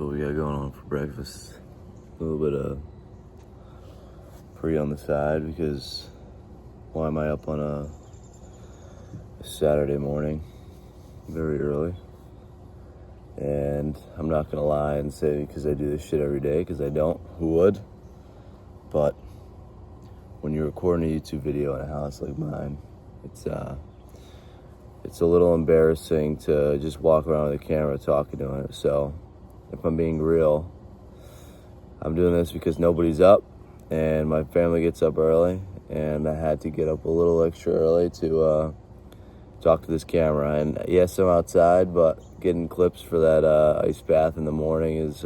what we got going on for breakfast. A little bit of pre on the side because why am I up on a Saturday morning very early? And I'm not gonna lie and say because I do this shit every day, because I don't. Who would? But when you're recording a YouTube video in a house like mine, it's a little embarrassing to just walk around with a camera talking to it. So if I'm being real, I'm doing this because nobody's up and my family gets up early, and I had to get up a little extra early to talk to this camera. And yes, I'm outside, but getting clips for that ice bath in the morning is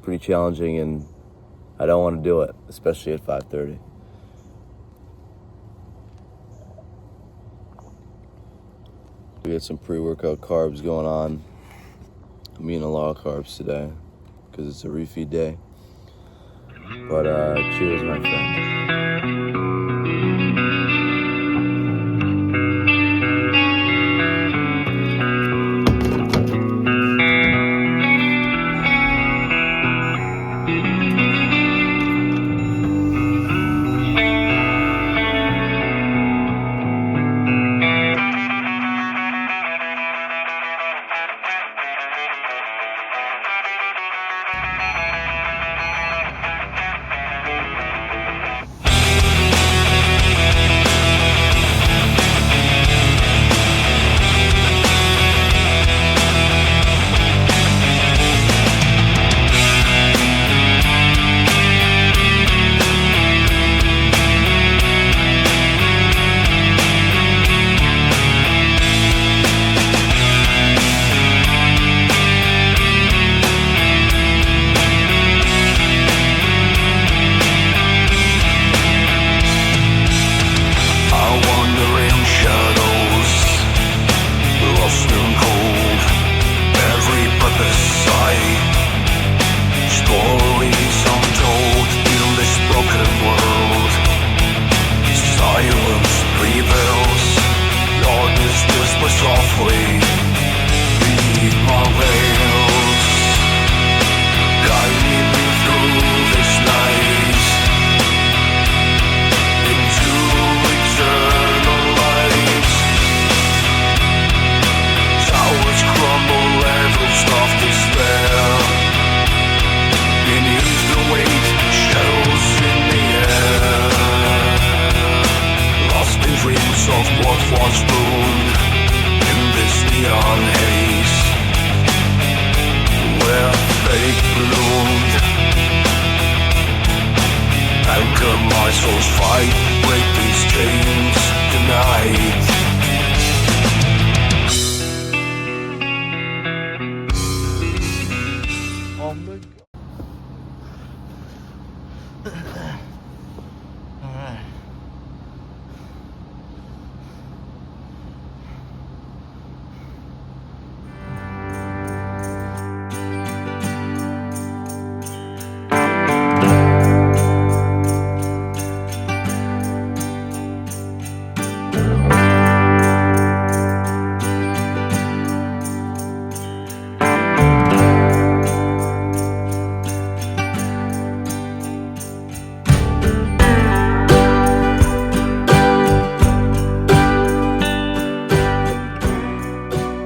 pretty challenging, and I don't want to do it, especially at 5:30. We got some pre-workout carbs going on. I'm eating a lot of carbs today because it's a refeed day. But cheers, my friend.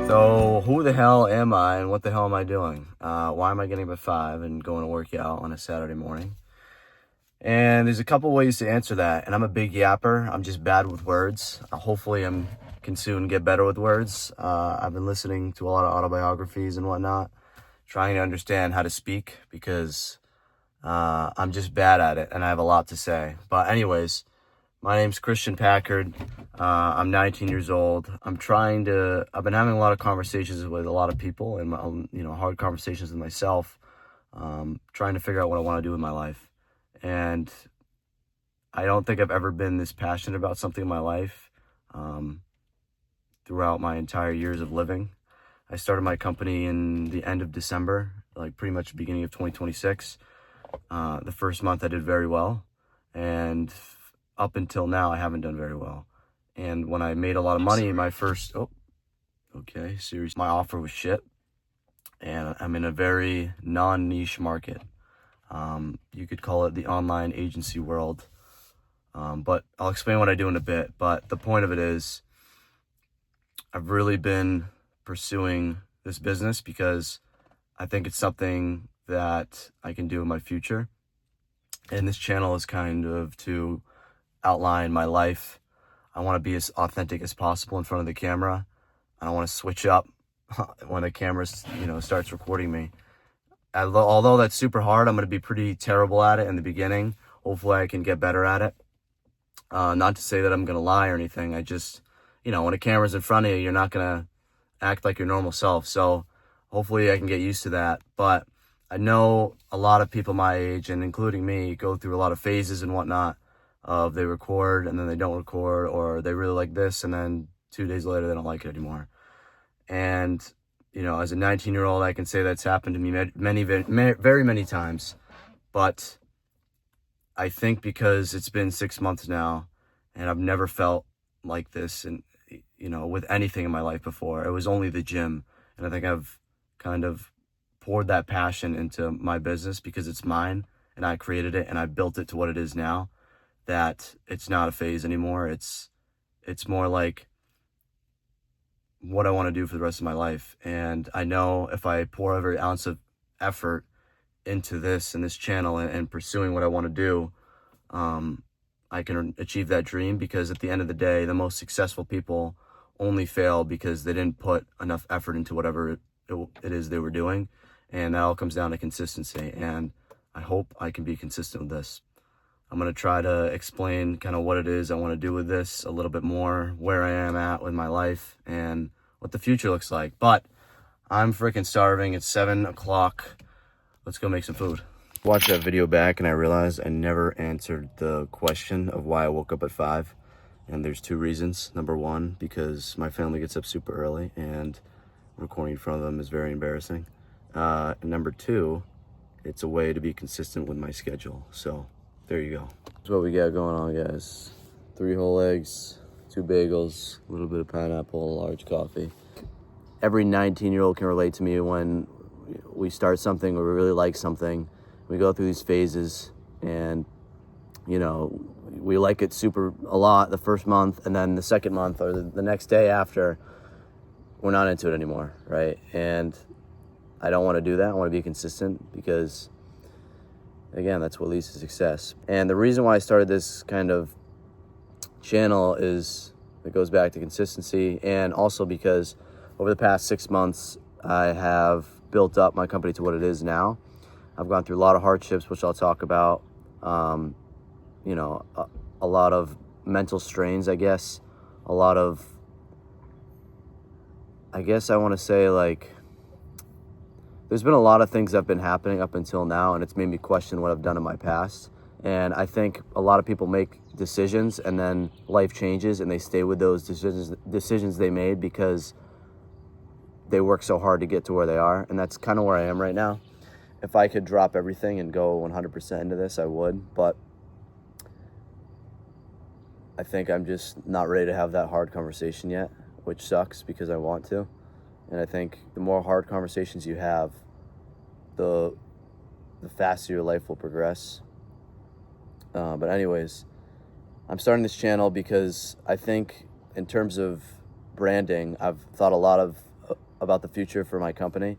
So who the hell am I and what the hell am I doing? Why am I getting up at 5 and going to work out on a Saturday morning? And there's a couple ways to answer that. And I'm a big yapper. I'm just bad with words. Hopefully I can soon get better with words. I've been listening to a lot of autobiographies and whatnot, trying to understand how to speak because I'm just bad at it and I have a lot to say. But anyways, my name's Christian Packard. I'm 19 years old. I've been having a lot of conversations with a lot of people and hard conversations with myself, trying to figure out what I want to do in my life. And I don't think I've ever been this passionate about something in my life throughout my entire years of living. I started my company in the end of December, like pretty much the beginning of 2026. The first month I did very well, and up until now I haven't done very well. And when I made a lot of money, my offer was shit. and I'm in a very non-niche market. You could call it the online agency world, but I'll explain what I do in a bit. But the point of it is, I've really been pursuing this business because I think it's something that I can do in my future. And this channel is kind of to outline my life. I want to be as authentic as possible in front of the camera. I don't want to switch up when the camera, starts recording me. Although that's super hard, I'm going to be pretty terrible at it in the beginning. Hopefully I can get better at it. Not to say that I'm going to lie or anything. I just, when a camera's in front of you, you're not going to act like your normal self. So hopefully I can get used to that. But I know a lot of people my age, and including me, go through a lot of phases and whatnot of they record and then they don't record, or they really like this and then 2 days later they don't like it anymore. And, as a 19-year-old, I can say that's happened to me very many times. But I think because it's been 6 months now and I've never felt like this and, with anything in my life before. It was only the gym. And I think I've kind of poured that passion into my business because it's mine and I created it and I built it to what it is now, that it's not a phase anymore. It's more like what I want to do for the rest of my life. And I know if I pour every ounce of effort into this and this channel and pursuing what I want to do, I can achieve that dream, because at the end of the day, the most successful people only fail because they didn't put enough effort into whatever it is they were doing. And that all comes down to consistency. And I hope I can be consistent with this. I'm going to try to explain kind of what it is I want to do with this a little bit more, where I am at with my life, and what the future looks like. But I'm freaking starving. It's 7 o'clock. Let's go make some food. Watched that video back and I realized I never answered the question of why I woke up at 5. And there's 2 reasons. Number 1, because my family gets up super early and recording in front of them is very embarrassing. And number 2, it's a way to be consistent with my schedule. So there you go. That's what we got going on, guys. 3 whole eggs, 2 bagels, a little bit of pineapple, a large coffee. Every 19-year-old can relate to me when we start something or we really like something. We go through these phases and, we like it a lot the first month, and then the second month or the next day after, we're not into it anymore, right? And I don't want to do that. I want to be consistent because, again, that's what leads to success. And the reason why I started this kind of channel is it goes back to consistency, and also because over the past 6 months, I have built up my company to what it is now. I've gone through a lot of hardships, which I'll talk about. A lot of mental strains, I guess. A lot of, I want to say, like, there's been a lot of things that have been happening up until now, and it's made me question what I've done in my past. And I think a lot of people make decisions and then life changes and they stay with those decisions they made because they work so hard to get to where they are. And that's kind of where I am right now. If I could drop everything and go 100% into this, I would. But I think I'm just not ready to have that hard conversation yet, which sucks because I want to. And I think the more hard conversations you have, the faster your life will progress. But anyways, I'm starting this channel because I think in terms of branding, I've thought a lot about the future for my company.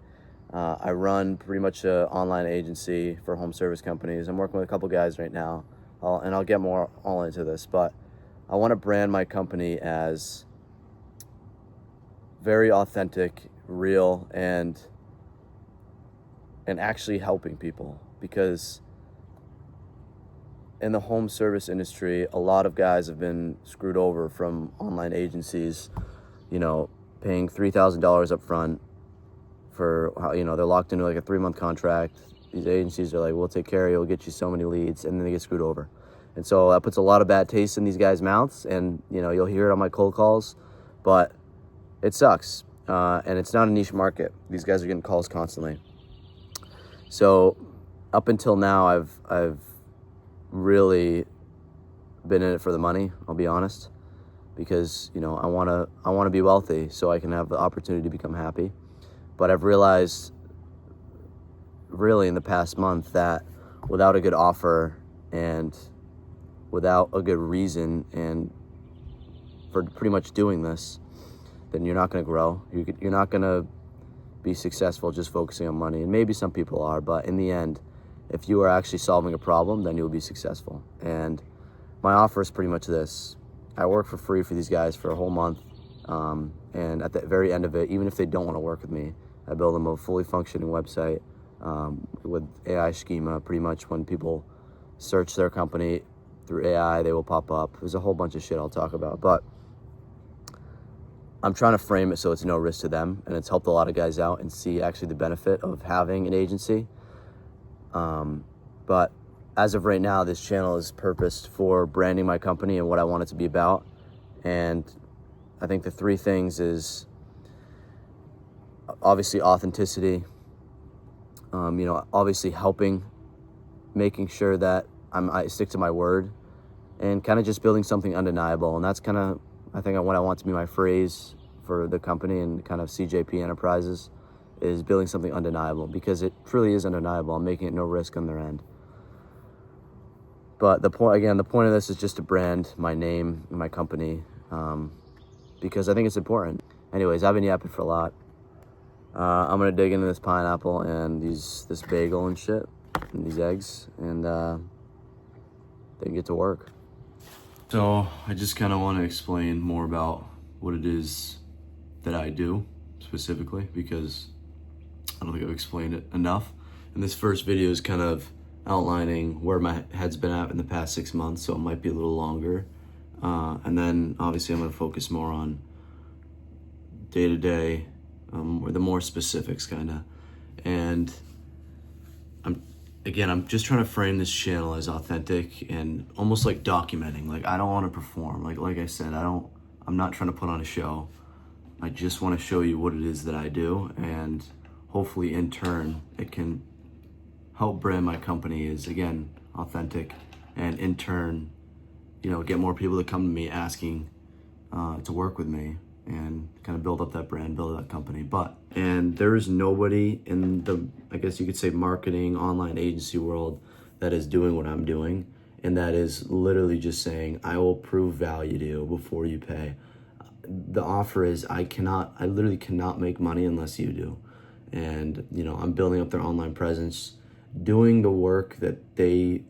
I run pretty much an online agency for home service companies. I'm working with a couple guys right now, and I'll get more all into this, but I want to brand my company as very authentic, real, and actually helping people. Because in the home service industry, a lot of guys have been screwed over from online agencies, paying $3,000 up front for, they're locked into like a 3-month contract. These agencies are like, we'll take care of you, we'll get you so many leads, and then they get screwed over. And so that puts a lot of bad taste in these guys' mouths, and you'll hear it on my cold calls, but it sucks. And it's not a niche market. These guys are getting calls constantly. So up until now, I've really been in it for the money, I'll be honest, because I want to be wealthy so I can have the opportunity to become happy. But I've realized really in the past month that without a good offer and without a good reason and for pretty much doing this, then you're not going to grow. You're not going to be successful just focusing on money. And maybe some people are, but in the end, if you are actually solving a problem, then you'll be successful. And my offer is pretty much this. I work for free for these guys for a whole month. And at the very end of it, even if they don't want to work with me, I build them a fully functioning website with AI schema. Pretty much when people search their company through AI, they will pop up. There's a whole bunch of shit I'll talk about, but I'm trying to frame it so it's no risk to them, and it's helped a lot of guys out and see actually the benefit of having an agency. But as of right now, this channel is purposed for branding my company and what I want it to be about. And I think the three things is obviously authenticity, obviously helping, making sure that I stick to my word, and kind of just building something undeniable. And that's kind of, I think, what I want to be my phrase for the company and kind of CJP Enterprises is building something undeniable, because it truly is undeniable. I'm making it no risk on their end. But the point of this is just to brand my name and my company, because I think it's important. Anyways, I've been yapping for a lot. I'm gonna dig into this pineapple and this bagel and shit, and these eggs, and then get to work. So I just kind of want to explain more about what it is that I do specifically, because I don't think I've explained it enough. And this first video is kind of outlining where my head's been at in the past 6 months, so it might be a little longer. And then obviously I'm going to focus more on day-to-day, or the more specifics kind of. And I'm just trying to frame this channel as authentic and almost like documenting. Like, I don't want to perform. Like I said, I'm not trying to put on a show. I just want to show you what it is that I do, and hopefully in turn it can help brand my company as, again, authentic, and in turn, get more people to come to me asking to work with me and kind of build up that brand, build up that company. And there is nobody in the, I guess you could say, marketing online agency world that is doing what I'm doing, and that is literally just saying, I will prove value to you before you pay. The offer is, I literally cannot make money unless you do. And, I'm building up their online presence, doing the work that they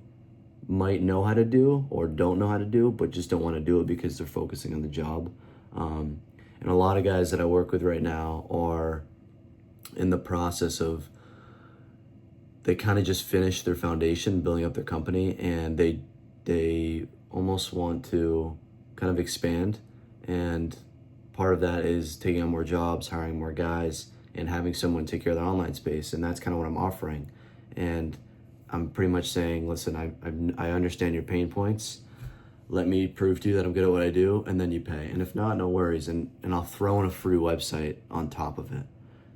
might know how to do or don't know how to do, but just don't want to do it because they're focusing on the job. And a lot of guys that I work with right now are in the process of, they kind of just finished their foundation, building up their company, and they almost want to kind of expand. And part of that is taking on more jobs, hiring more guys, and having someone take care of their online space. And that's kind of what I'm offering. And I'm pretty much saying, listen, I understand your pain points. Let me prove to you that I'm good at what I do, and then you pay. And if not, no worries. And I'll throw in a free website on top of it.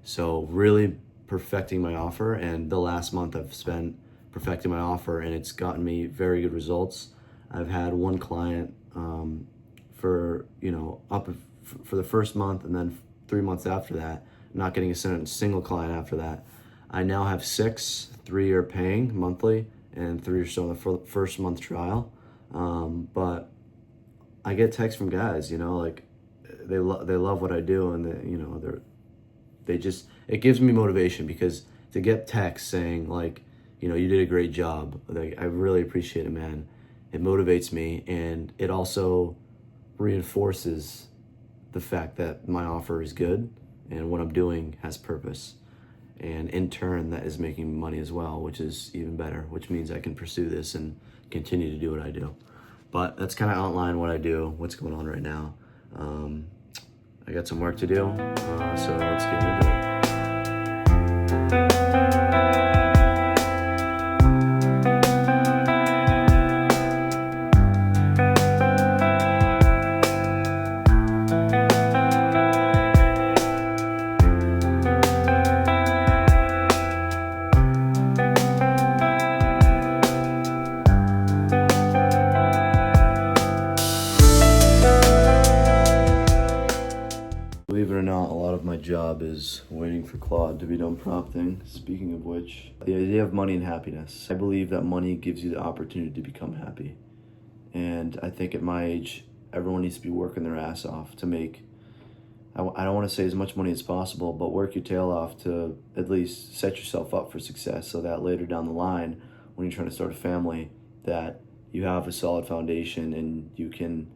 So really perfecting my offer. And the last month I've spent perfecting my offer, and it's gotten me very good results. I've had one client for the first month, and then 3 months after that, not getting a single client after that. I now have 6, 3 are paying monthly, and 3 are still in the first month trial. But I get texts from guys, like they love what I do, and it gives me motivation, because to get texts saying like, you did a great job, like, I really appreciate it, man. It motivates me, and it also reinforces the fact that my offer is good and what I'm doing has purpose. And in turn, that is making money as well, which is even better, which means I can pursue this and continue to do what I do. But that's kind of outline what I do, what's going on right now. I got some work to do, so let's get into it. Believe it or not, a lot of my job is waiting for Claude to be done prompting. Speaking of which, the idea of money and happiness. I believe that money gives you the opportunity to become happy. And I think at my age, everyone needs to be working their ass off to make, I don't want to say as much money as possible, but work your tail off to at least set yourself up for success so that later down the line, when you're trying to start a family, that you have a solid foundation and you can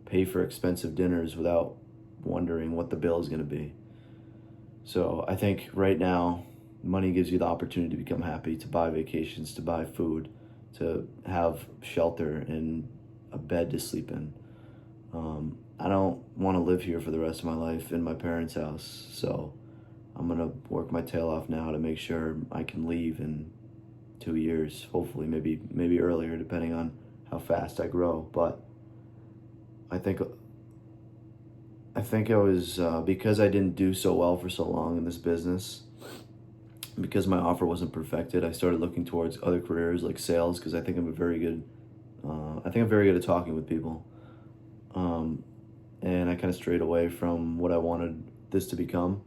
pay for expensive dinners without wondering what the bill is going to be. So I think right now, money gives you the opportunity to become happy, to buy vacations, to buy food, to have shelter and a bed to sleep in. I don't want to live here for the rest of my life in my parents' house, so I'm going to work my tail off now to make sure I can leave in 2 years, hopefully, maybe earlier, depending on how fast I grow. But I think it was because I didn't do so well for so long in this business, because my offer wasn't perfected, I started looking towards other careers like sales, because I think I'm very good at talking with people. And I kind of strayed away from what I wanted this to become.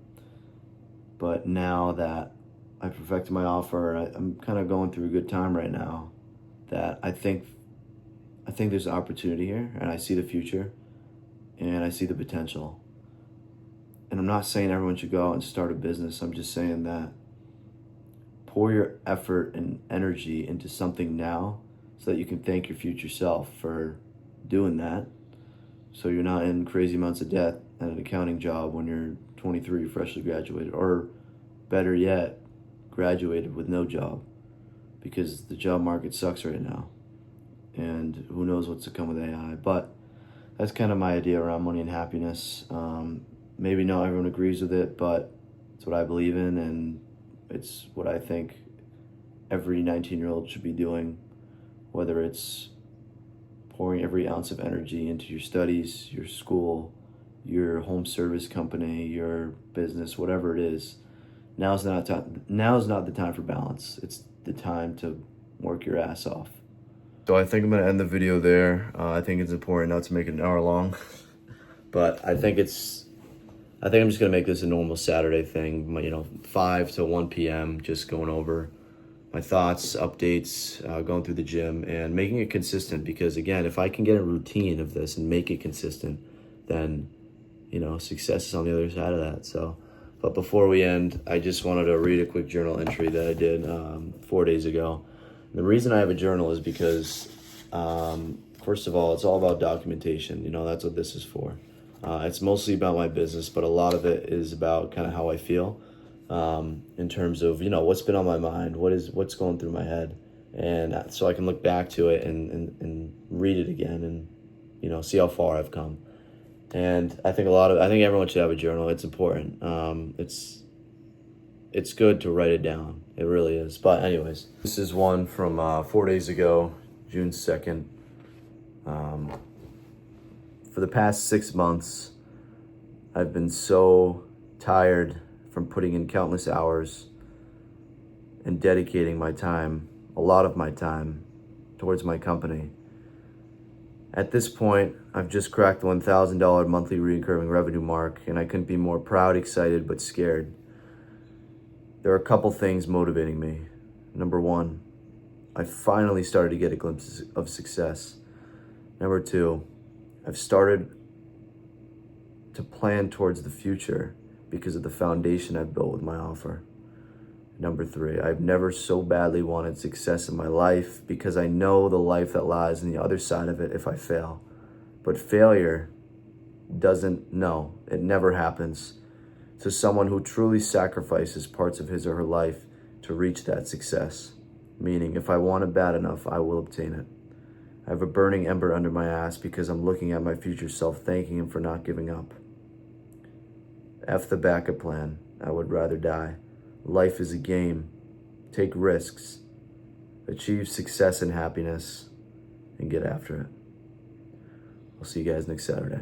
But now that I perfected my offer, I'm kind of going through a good time right now, that I think there's an opportunity here, and I see the future, and I see the potential. And I'm not saying everyone should go out and start a business. I'm just saying that pour your effort and energy into something now so that you can thank your future self for doing that. So you're not in crazy amounts of debt at an accounting job when you're 23, freshly graduated, or better yet, graduated with no job, because the job market sucks right now. And who knows what's to come with AI. But that's kind of my idea around money and happiness. Maybe not everyone agrees with it, but it's what I believe in, and it's what I think every 19-year-old should be doing, whether it's pouring every ounce of energy into your studies, your school, your home service company, your business, whatever it is. Now's not the time for balance. It's the time to work your ass off. So I think I'm gonna end the video there. I think it's important not to make it an hour long, but I think I'm just gonna make this a normal Saturday thing. 5 to 1 p.m. just going over my thoughts, updates, going through the gym, and making it consistent. Because again, if I can get a routine of this and make it consistent, then success is on the other side of that. So, but before we end, I just wanted to read a quick journal entry that I did 4 days ago. The reason I have a journal is because, first of all, it's all about documentation. That's what this is for. It's mostly about my business, but a lot of it is about kind of how I feel, in terms of, what's been on my mind, what's going through my head. And so I can look back to it and read it again and, see how far I've come. And I think everyone should have a journal. It's important. It's good to write it down. It really is. But anyways, this is one from 4 days ago, June 2nd. For the past 6 months, I've been so tired from putting in countless hours and dedicating my time, a lot of my time, towards my company. At this point, I've just cracked the $1,000 monthly recurring revenue mark, and I couldn't be more proud, excited, but scared. There are a couple things motivating me. Number one, I finally started to get a glimpse of success. Number two, I've started to plan towards the future because of the foundation I've built with my offer. Number three, I've never so badly wanted success in my life because I know the life that lies on the other side of it if I fail. But failure it never happens to someone who truly sacrifices parts of his or her life to reach that success. Meaning, if I want it bad enough, I will obtain it. I have a burning ember under my ass because I'm looking at my future self, thanking him for not giving up. F the backup plan. I would rather die. Life is a game. Take risks. Achieve success and happiness, and get after it. I'll see you guys next Saturday.